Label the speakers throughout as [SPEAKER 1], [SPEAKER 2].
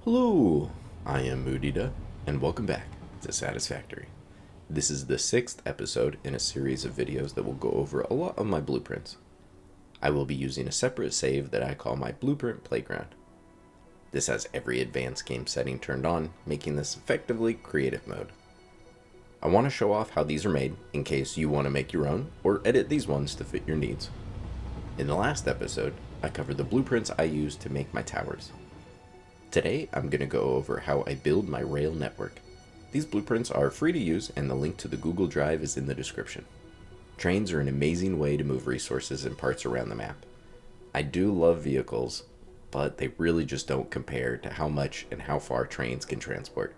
[SPEAKER 1] Hello, I am Moodida, and welcome back to Satisfactory. This is the 6th episode in a series of videos that will go over a lot of my blueprints. I will be using a separate save that I call my Blueprint Playground. This has every advanced game setting turned on, making this effectively creative mode. I want to show off how these are made in case you want to make your own or edit these ones to fit your needs. In the last episode, I covered the blueprints I use to make my towers. Today, I'm going to go over how I build my rail network. These blueprints are free to use, and the link to the Google Drive is in the description. Trains are an amazing way to move resources and parts around the map. I do love vehicles, but they really just don't compare to how much and how far trains can transport.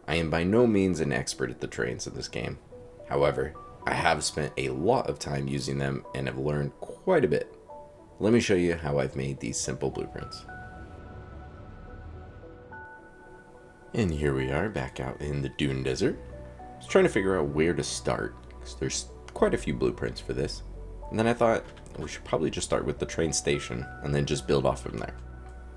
[SPEAKER 1] I am by no means an expert at the trains in this game. However, I have spent a lot of time using them and have learned quite a bit. Let me show you how I've made these simple blueprints. And here we are back out in the Dune Desert. I was trying to figure out where to start, because there's quite a few blueprints for this. And then I thought we should probably just start with the train station and then just build off from there.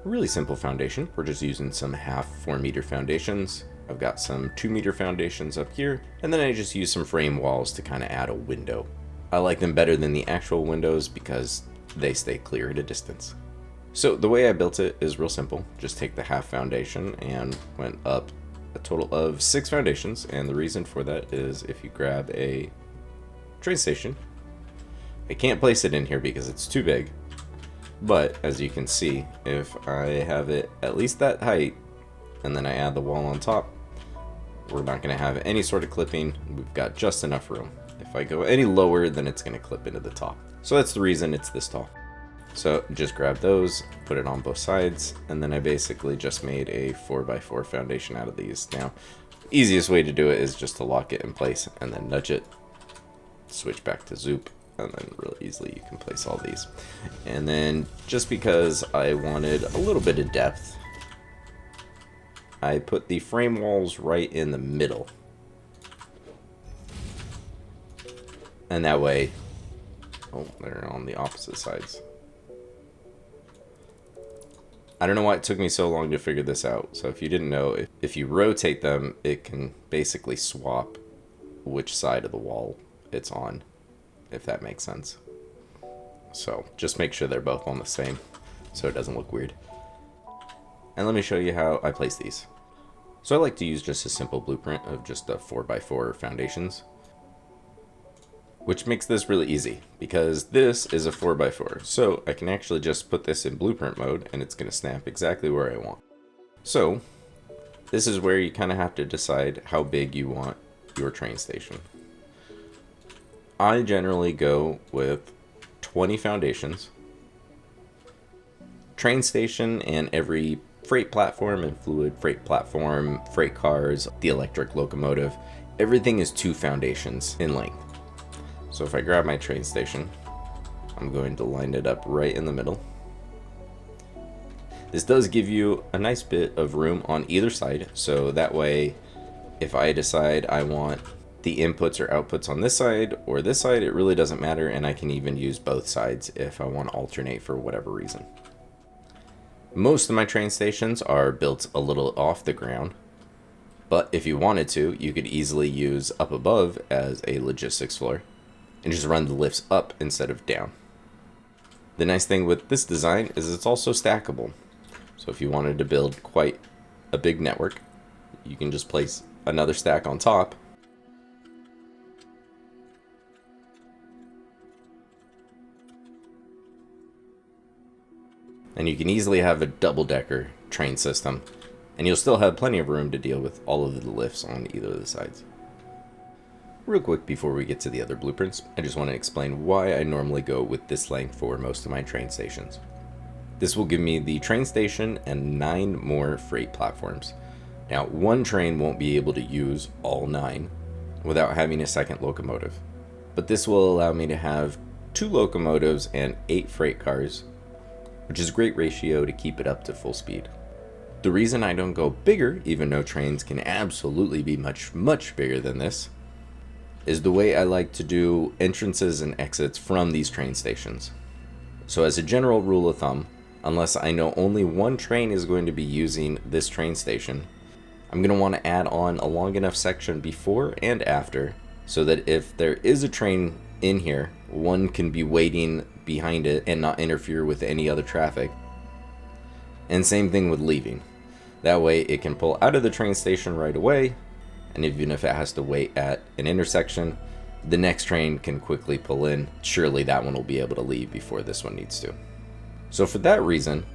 [SPEAKER 1] A really simple foundation. We're just using some half 4 meter foundations. I've got some 2 meter foundations up here, and then I just use some frame walls to kind of add a window. I like them better than the actual windows because they stay clear at a distance. So the way I built it is real simple. Just take the half foundation and went up a total of 6 foundations. And the reason for that is if you grab a train station, I can't place it in here because it's too big. But as you can see, if I have it at least that height and then I add the wall on top, we're not going to have any sort of clipping. We've got just enough room. If I go any lower, then it's going to clip into the top. So that's the reason it's this tall. So just grab those, put it on both sides, and then I basically just made a 4x4 foundation out of these. Now, easiest way to do it is just to lock it in place and then nudge it, switch back to Zoop, and then really easily you can place all these. And then just because I wanted a little bit of depth, I put the frame walls right in the middle. And that way, oh, they're on the opposite sides. I don't know why it took me so long to figure this out. So if you didn't know, if you rotate them, it can basically swap which side of the wall it's on, if that makes sense. So just make sure they're both on the same so it doesn't look weird. And let me show you how I place these. So I like to use just a simple blueprint of just a 4x4 foundations, which makes this really easy because this is a 4x4. So I can actually just put this in blueprint mode and it's going to snap exactly where I want. So this is where you kind of have to decide how big you want your train station. I generally go with 20 foundations. Train station and every freight platform and fluid freight platform, freight cars, the electric locomotive, everything is 2 foundations in length. So if I grab my train station, I'm going to line it up right in the middle. This does give you a nice bit of room on either side, so that way if I decide I want the inputs or outputs on this side or this side, it really doesn't matter, and I can even use both sides if I want to alternate for whatever reason. Most of my train stations are built a little off the ground, but if you wanted to, you could easily use up above as a logistics floor and just run the lifts up instead of down. The nice thing with this design is it's also stackable. So if you wanted to build quite a big network, you can just place another stack on top. And you can easily have a double-decker train system, and you'll still have plenty of room to deal with all of the lifts on either of the sides. Real quick before we get to the other blueprints, I just want to explain why I normally go with this length for most of my train stations. This will give me the train station and 9 more freight platforms. Now, one train won't be able to use all 9 without having a second locomotive, but this will allow me to have 2 locomotives and 8 freight cars, which is a great ratio to keep it up to full speed. The reason I don't go bigger, even though trains can absolutely be much, much bigger than this, is the way I like to do entrances and exits from these train stations. So as a general rule of thumb, unless I know only one train is going to be using this train station. I'm going to want to add on a long enough section before and after so that if there is a train in here, one can be waiting behind it and not interfere with any other traffic. And same thing with leaving. That way it can pull out of the train station right away, and even if it has to wait at an intersection, the next train can quickly pull in. Surely that one will be able to leave before this one needs to. So for that reason,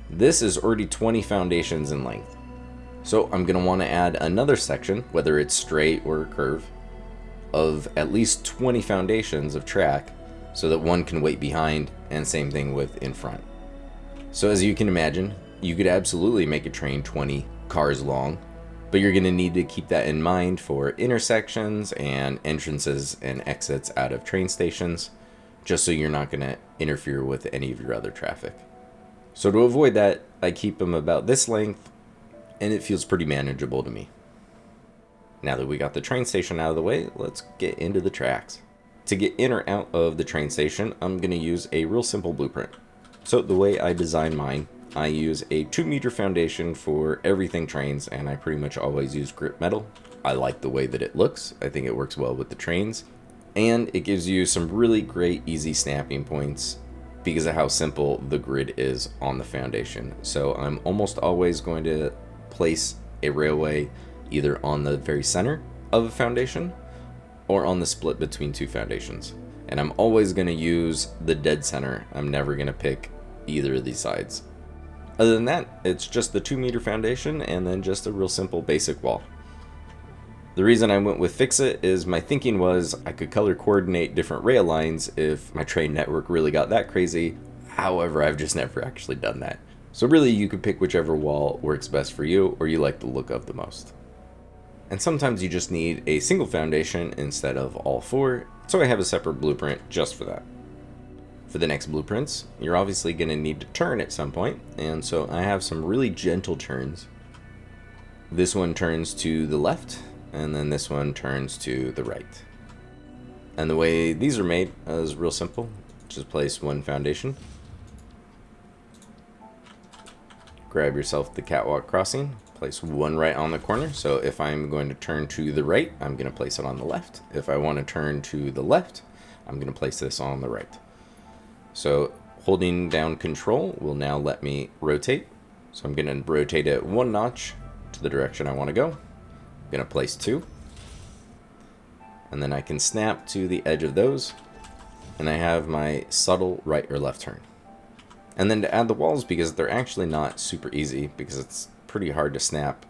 [SPEAKER 1] this is already 20 foundations in length. So I'm going to want to add another section, whether it's straight or a curve, of at least 20 foundations of track so that one can wait behind, and same thing with in front. So as you can imagine, you could absolutely make a train 20 cars long, but you're going to need to keep that in mind for intersections and entrances and exits out of train stations, just so you're not going to interfere with any of your other traffic. So to avoid that, I keep them about this length, and it feels pretty manageable to me. Now that we got the train station out of the way, let's get into the tracks. To get in or out of the train station, I'm going to use a real simple blueprint. So the way I design mine, I use a 2-meter foundation for everything trains, and I pretty much always use grip metal. I like the way that it looks. I think it works well with the trains, and it gives you some really great easy snapping points because of how simple the grid is on the foundation. So I'm almost always going to place a railway either on the very center of a foundation or on the split between two foundations. And I'm always going to use the dead center. I'm never going to pick either of these sides. Other than that, it's just the 2-meter foundation and then just a real simple basic wall. The reason I went with fix-it is my thinking was I could color coordinate different rail lines if my train network really got that crazy. However, I've just never actually done that. So really you could pick whichever wall works best for you or you like the look of the most. And sometimes you just need a single foundation instead of all 4, so I have a separate blueprint just for that. For the next blueprints, you're obviously going to need to turn at some point, and so I have some really gentle turns. This one turns to the left, and then this one turns to the right. And the way these are made is real simple. Just place one foundation, grab yourself the catwalk crossing, place one right on the corner. So if I'm going to turn to the right, I'm going to place it on the left. If I want to turn to the left, I'm going to place this on the right. So holding down control will now let me rotate. So I'm going to rotate it 1 notch to the direction I want to go. I'm going to place 2. And then I can snap to the edge of those. And I have my subtle right or left turn. And then to add the walls, because they're actually not super easy, because it's pretty hard to snap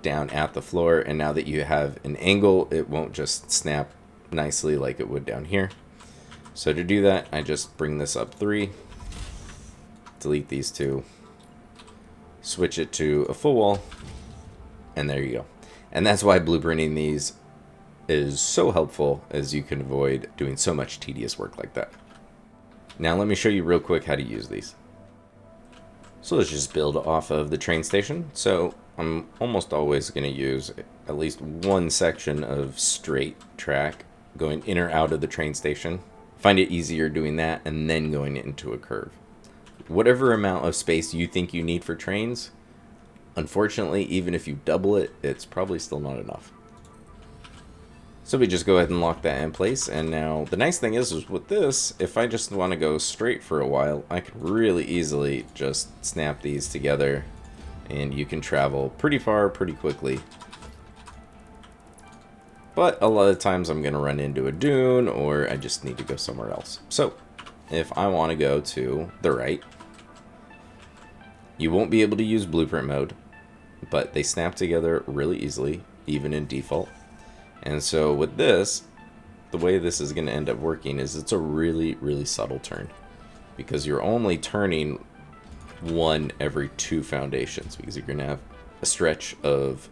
[SPEAKER 1] down at the floor. And now that you have an angle, it won't just snap nicely like it would down here. So to do that, I just bring this up 3, delete these 2, switch it to a full wall, and there you go. And that's why blueprinting these is so helpful, as you can avoid doing so much tedious work like that. Now let me show you real quick how to use these. So let's just build off of the train station. So I'm almost always going to use at least one section of straight track going in or out of the train station. Find it easier doing that and then going into a curve. Whatever amount of space you think you need for trains, unfortunately, even if you double it, it's probably still not enough. So we just go ahead and lock that in place. And now the nice thing is with this, if I just want to go straight for a while, I can really easily just snap these together and you can travel pretty far pretty quickly. But a lot of times I'm going to run into a dune or I just need to go somewhere else. So if I want to go to the right, you won't be able to use blueprint mode, but they snap together really easily, even in default. And so with this, the way this is going to end up working is it's a really, really subtle turn, because you're only turning one every 2 foundations, because you're going to have a stretch of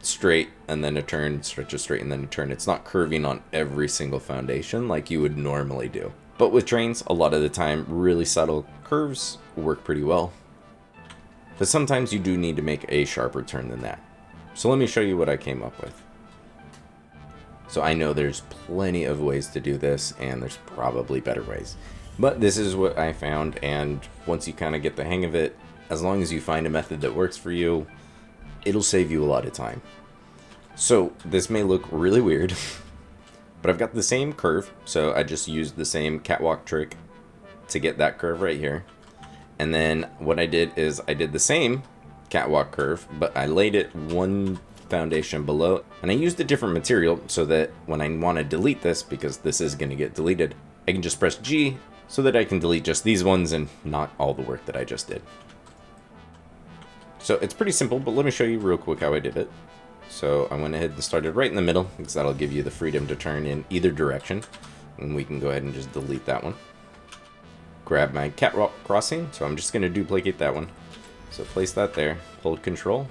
[SPEAKER 1] straight and then a turn, stretch of straight and then a turn. It's not curving on every single foundation like you would normally do. But with trains, a lot of the time, really subtle curves work pretty well. But sometimes you do need to make a sharper turn than that. So let me show you what I came up with. So I know there's plenty of ways to do this, and there's probably better ways. But this is what I found, and once you kind of get the hang of it, as long as you find a method that works for you, it'll save you a lot of time. So this may look really weird, but I've got the same curve, so I just used the same catwalk trick to get that curve right here. And then what I did is I did the same catwalk curve, but I laid it one foundation below, and I used a different material so that when I want to delete this, because this is going to get deleted, I can just press G so that I can delete just these ones and not all the work that I just did. So it's pretty simple, but let me show you real quick how I did it. So I went ahead and started right in the middle, because that'll give you the freedom to turn in either direction, and we can go ahead and just delete that one. Grab my catwalk crossing, so I'm just going to duplicate that one. So place that there, hold Control.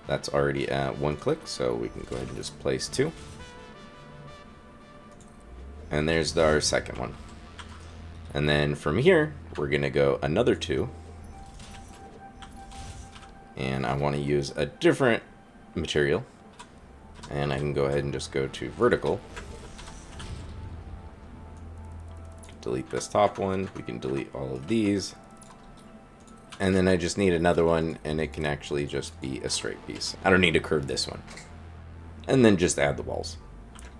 [SPEAKER 1] That's already at one click, so we can go ahead and just place two. And there's our second one. And then from here, we're going to go another two. And I want to use a different material. And I can go ahead and just go to vertical. Delete this top one. We can delete all of these. And then I just need another one, and it can actually just be a straight piece. I don't need to curve this one. And then just add the walls.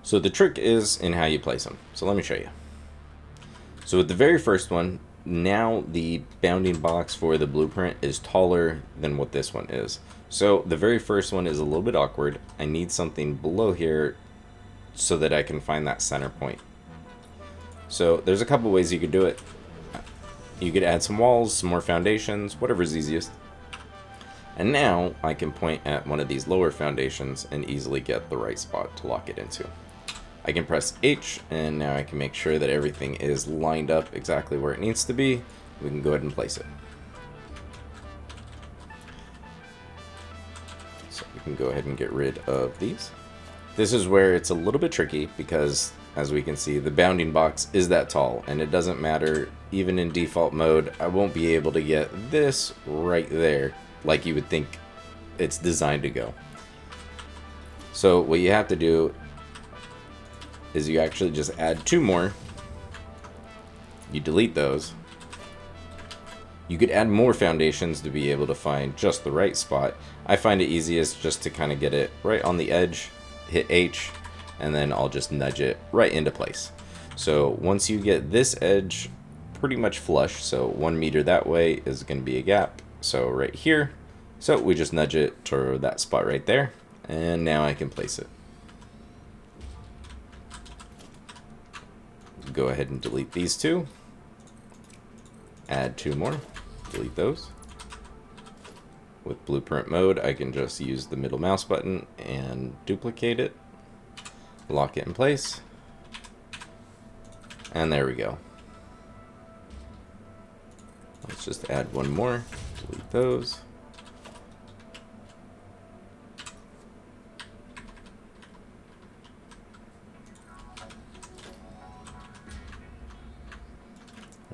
[SPEAKER 1] So the trick is in how you place them. So let me show you. So with the very first one, now the bounding box for the blueprint is taller than what this one is. So the very first one is a little bit awkward. I need something below here so that I can find that center point. So there's a couple ways you could do it. You could add some walls, some more foundations, whatever's easiest. And now I can point at one of these lower foundations and easily get the right spot to lock it into. I can press H, and now I can make sure that everything is lined up exactly where it needs to be. We can go ahead and place it. So we can go ahead and get rid of these. This is where it's a little bit tricky because, as we can see, the bounding box is that tall, and it doesn't matter, even in default mode, I won't be able to get this right there like you would think it's designed to go. So what you have to do is you actually just add two more. You delete those. You could add more foundations to be able to find just the right spot. I find it easiest just to kind of get it right on the edge, hit H, and then I'll just nudge it right into place. So once you get this edge pretty much flush, so 1 meter that way is going to be a gap, so right here. So we just nudge it to that spot right there, and now I can place it. Go ahead and delete these two. Add two more. Delete those. With blueprint mode, I can just use the middle mouse button and duplicate it. Lock it in place. And there we go. Let's just add one more. Delete those.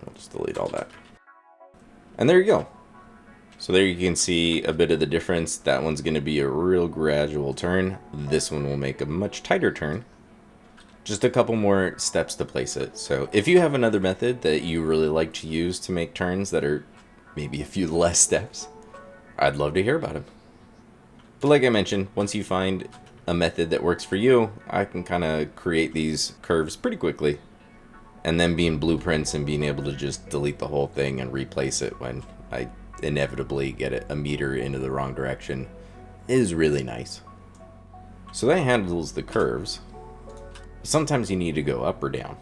[SPEAKER 1] I'll just delete all that. And there you go. So there you can see a bit of the difference. That one's going to be a real gradual turn. This one will make a much tighter turn. Just a couple more steps to place it. So if you have another method that you really like to use to make turns that are maybe a few less steps, I'd love to hear about them. But like I mentioned, once you find a method that works for you, I can kind of create these curves pretty quickly. And then being blueprints and being able to just delete the whole thing and replace it when I inevitably get it a meter into the wrong direction is really nice. So that handles the curves. Sometimes you need to go up or down.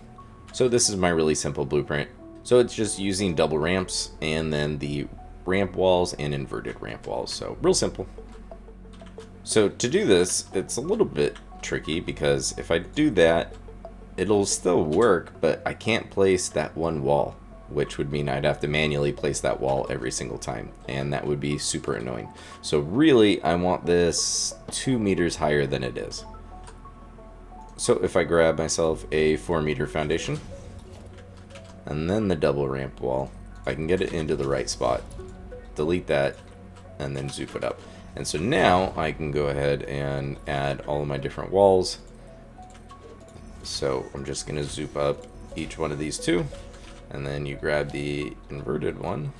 [SPEAKER 1] So this is my really simple blueprint. So it's just using double ramps and then the ramp walls and inverted ramp walls. So real simple. So to do this, it's a little bit tricky because if I do that, it'll still work, but I can't place that one wall, which would mean I'd have to manually place that wall every single time, and that would be super annoying. So really, I want this 2 meters higher than it is. So if I grab myself a 4 meter foundation, and then the double ramp wall, I can get it into the right spot, delete that, and then zoom it up. And so now I can go ahead and add all of my different walls. So I'm just going to zoom up each one of these two, And then you grab the inverted one.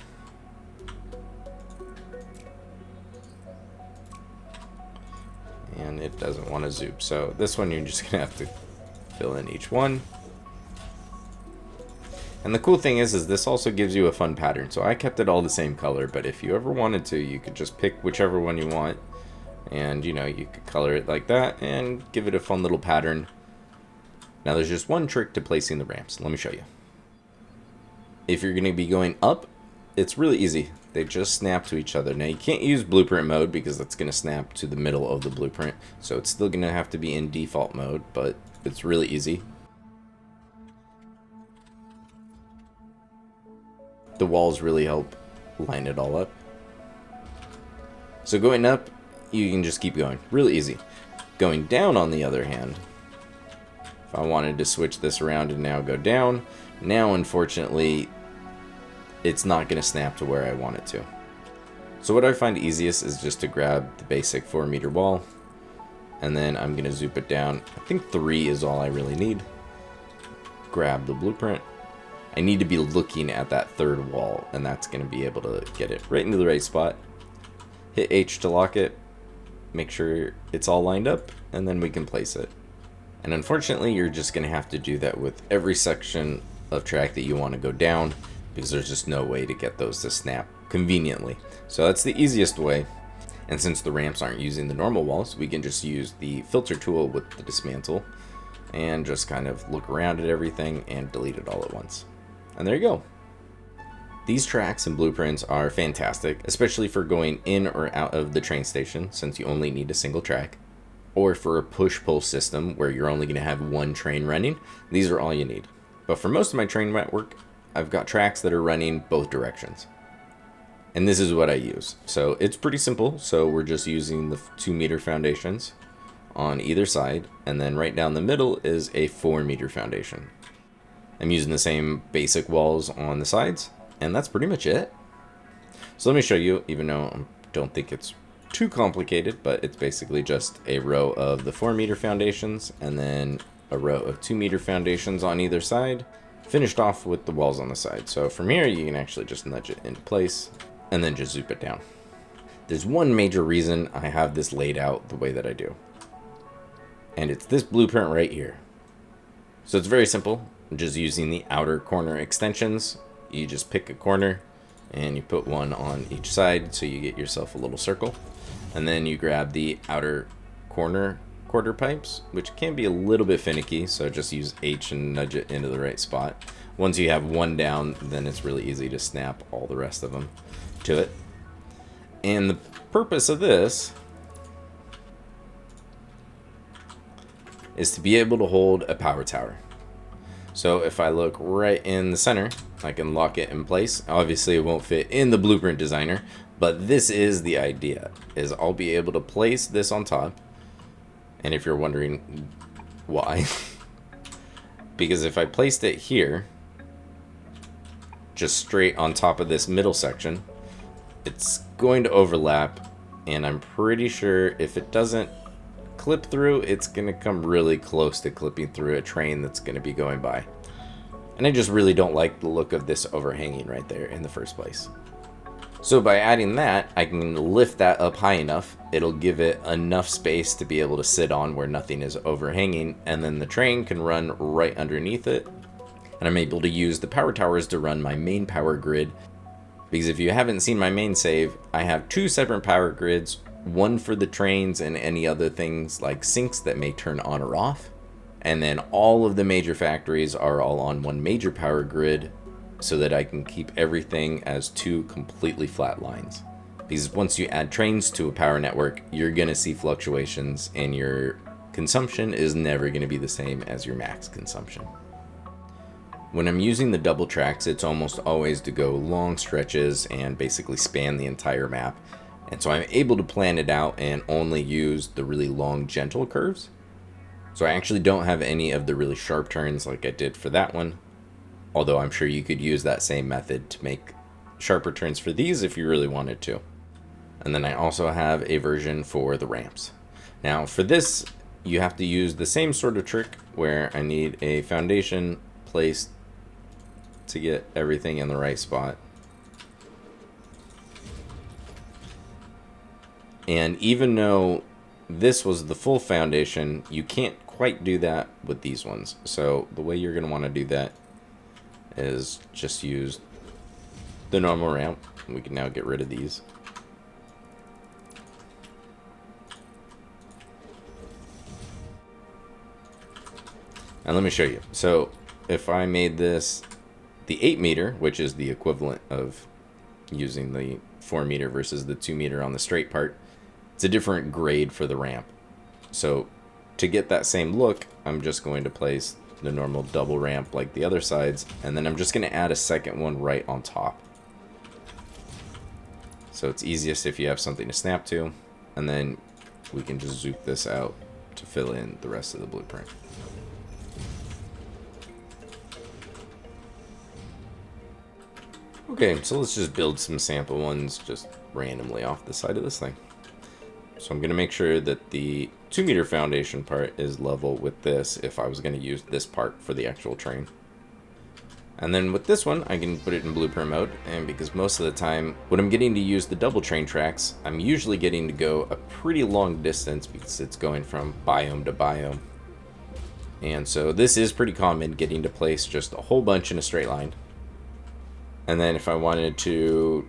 [SPEAKER 1] And it doesn't want to zoop. So this one you're just going to have to fill in each one. And the cool thing is this also gives you a fun pattern. So I kept it all the same color, but if you ever wanted to, you could just pick whichever one you want. And, you know, you could color it like that and give it a fun little pattern. Now there's just one trick to placing the ramps. Let me show you. If you're going to be going up, it's really easy. They just snap to each other. Now you can't use blueprint mode because that's going to snap to the middle of the blueprint. So it's still going to have to be in default mode, but it's really easy. The walls really help line it all up. So going up, you can just keep going. Really easy. Going down, on the other hand, if I wanted to switch this around and now go down, now unfortunately it's not going to snap to where I want it to. So what I find easiest is just to grab the basic 4-meter wall, and then I'm going to zoop it down. I think 3 is all I really need. Grab the blueprint. I need to be looking at that third wall, and that's going to be able to get it right into the right spot. Hit H to lock it, make sure it's all lined up, and then we can place it. And unfortunately, you're just going to have to do that with every section of track that you want to go down, because there's just no way to get those to snap conveniently. So that's the easiest way. And since the ramps aren't using the normal walls, we can just use the filter tool with the dismantle and just kind of look around at everything and delete it all at once. And there you go. These tracks and blueprints are fantastic, especially for going in or out of the train station, since you only need a single track, or for a push-pull system where you're only going to have one train running. These are all you need. But for most of my train network, I've got tracks that are running both directions. And this is what I use. So it's pretty simple. So we're just using the 2-meter foundations on either side, and then right down the middle is a 4-meter foundation. I'm using the same basic walls on the sides, and that's pretty much it. So let me show you, even though I don't think it's too complicated, but it's basically just a row of the 4-meter foundations and then a row of 2-meter foundations on either side, finished off with the walls on the side. So from here, you can actually just nudge it into place and then just zoop it down. There's one major reason I have this laid out the way that I do, and it's this blueprint right here. So it's very simple. I'm just using the outer corner extensions. You just pick a corner and you put one on each side, so you get yourself a little circle. And then you grab the outer corner quarter pipes, which can be a little bit finicky, so just use H and nudge it into the right spot. Once you have one down, then it's really easy to snap all the rest of them to it. And the purpose of this is to be able to hold a power tower. So if I look right in the center, I can lock it in place. Obviously it won't fit in the blueprint designer, but this is the idea, is I'll be able to place this on top. And if you're wondering why, because if I placed it here, just straight on top of this middle section, it's going to overlap, and I'm pretty sure if it doesn't clip through, it's going to come really close to clipping through a train that's going to be going by. And I just really don't like the look of this overhanging right there in the first place. So by adding that, I can lift that up high enough. It'll give it enough space to be able to sit on where nothing is overhanging, and then the train can run right underneath it. And I'm able to use the power towers to run my main power grid. Because if you haven't seen my main save, I have 2 separate power grids, one for the trains and any other things like sinks that may turn on or off. And then all of the major factories are all on one major power grid, so that I can keep everything as 2 completely flat lines. Because once you add trains to a power network, you're going to see fluctuations, and your consumption is never going to be the same as your max consumption. When I'm using the double tracks, it's almost always to go long stretches and basically span the entire map. And so I'm able to plan it out and only use the really long, gentle curves. So I actually don't have any of the really sharp turns like I did for that one. Although I'm sure you could use that same method to make sharper turns for these if you really wanted to. And then I also have a version for the ramps. Now for this, you have to use the same sort of trick where I need a foundation placed to get everything in the right spot. And even though this was the full foundation, you can't quite do that with these ones. So the way you're going to want to do that is just use the normal ramp. We can now get rid of these. And let me show you. So if I made this the 8 meter, which is the equivalent of using the 4 meter versus the 2 meter on the straight part, it's a different grade for the ramp. So to get that same look, I'm just going to place the normal double ramp like the other sides, and then I'm just going to add a second one right on top. So it's easiest if you have something to snap to, and then we can just zoop this out to fill in the rest of the blueprint. Okay, so let's just build some sample ones just randomly off the side of this thing. So I'm going to make sure that the 2 meter foundation part is level with this if I was going to use this part for the actual train. And then with this one, I can put it in blueprint mode, and because most of the time when I'm getting to use the double train tracks, I'm usually getting to go a pretty long distance because it's going from biome to biome. And so this is pretty common, getting to place just a whole bunch in a straight line. And then if I wanted to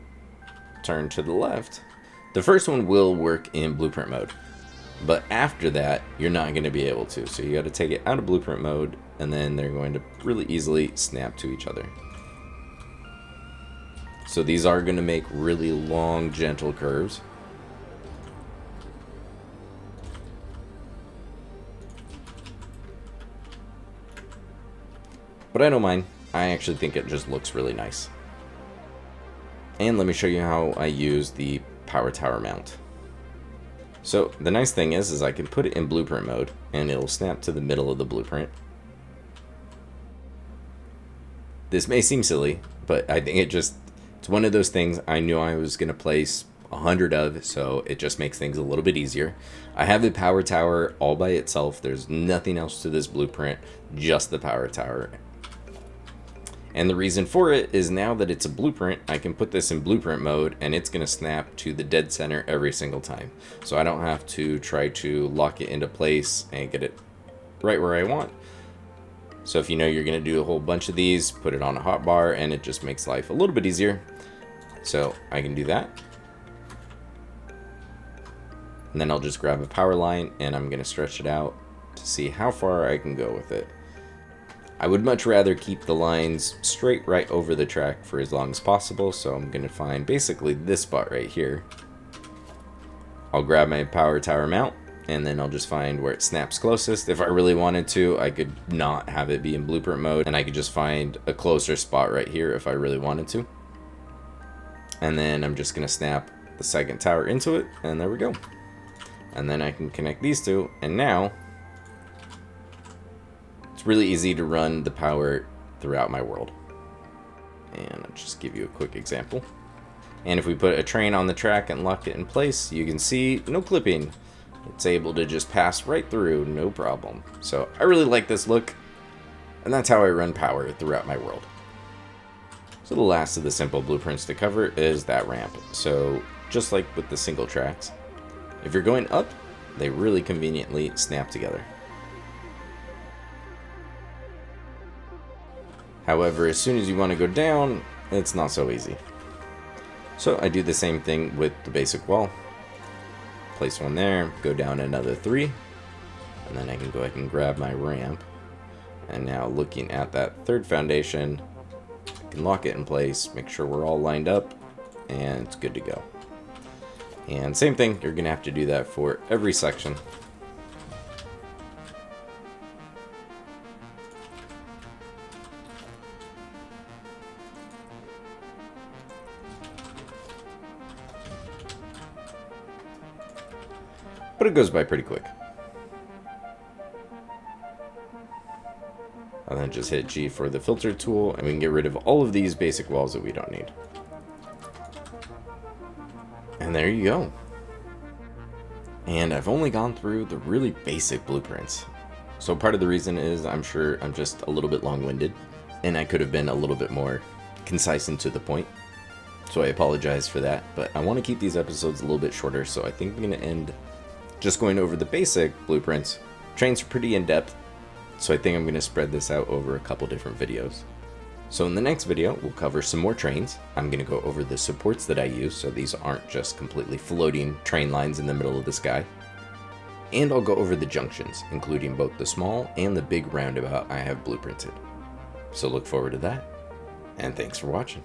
[SPEAKER 1] turn to the left, the first one will work in blueprint mode, but after that, you're not going to be able to. So you got to take it out of blueprint mode, and then they're going to really easily snap to each other. So these are going to make really long, gentle curves. But I don't mind. I actually think it just looks really nice. And let me show you how I use the power tower mount. So the nice thing is I can put it in blueprint mode and it'll snap to the middle of the blueprint. This may seem silly, but I think it's one of those things I knew I was going to place 100 of, so it just makes things a little bit easier. I have the power tower all by itself. There's nothing else to this blueprint, just the power tower. And the reason for it is now that it's a blueprint, I can put this in blueprint mode and it's going to snap to the dead center every single time. So I don't have to try to lock it into place and get it right where I want. So if you know you're going to do a whole bunch of these, put it on a hotbar and it just makes life a little bit easier. So I can do that. And then I'll just grab a power line and I'm going to stretch it out to see how far I can go with it. I would much rather keep the lines straight right over the track for as long as possible, so I'm going to find basically this spot right here. I'll grab my power tower mount, and then I'll just find where it snaps closest. If I really wanted to, I could not have it be in blueprint mode, and I could just find a closer spot right here if I really wanted to. And then I'm just going to snap the second tower into it, and there we go. And then I can connect these two, and now really easy to run the power throughout my world. And I'll just give you a quick example. And if we put a train on the track and lock it in place, you can see no clipping. It's able to just pass right through, no problem. So I really like this look, and that's how I run power throughout my world. So the last of the simple blueprints to cover is that ramp. So just like with the single tracks, if you're going up, they really conveniently snap together. However, as soon as you want to go down, it's not so easy. So I do the same thing with the basic wall. Place one there, go down another 3, and then I can go ahead and grab my ramp. And now looking at that third foundation, I can lock it in place, make sure we're all lined up, and it's good to go. And same thing, you're going to have to do that for every section. But it goes by pretty quick. And then just hit G for the filter tool, and we can get rid of all of these basic walls that we don't need. And there you go. And I've only gone through the really basic blueprints. So part of the reason is I'm sure I'm just a little bit long-winded. and I could have been a little bit more concise and to the point. So I apologize for that, but I want to keep these episodes a little bit shorter, so I think I'm going to end just going over the basic blueprints. Trains are pretty in-depth, so I think I'm going to spread this out over a couple different videos. So in the next video, we'll cover some more trains. I'm going to go over the supports that I use, so these aren't just completely floating train lines in the middle of the sky. And I'll go over the junctions, including both the small and the big roundabout I have blueprinted. So look forward to that, and thanks for watching.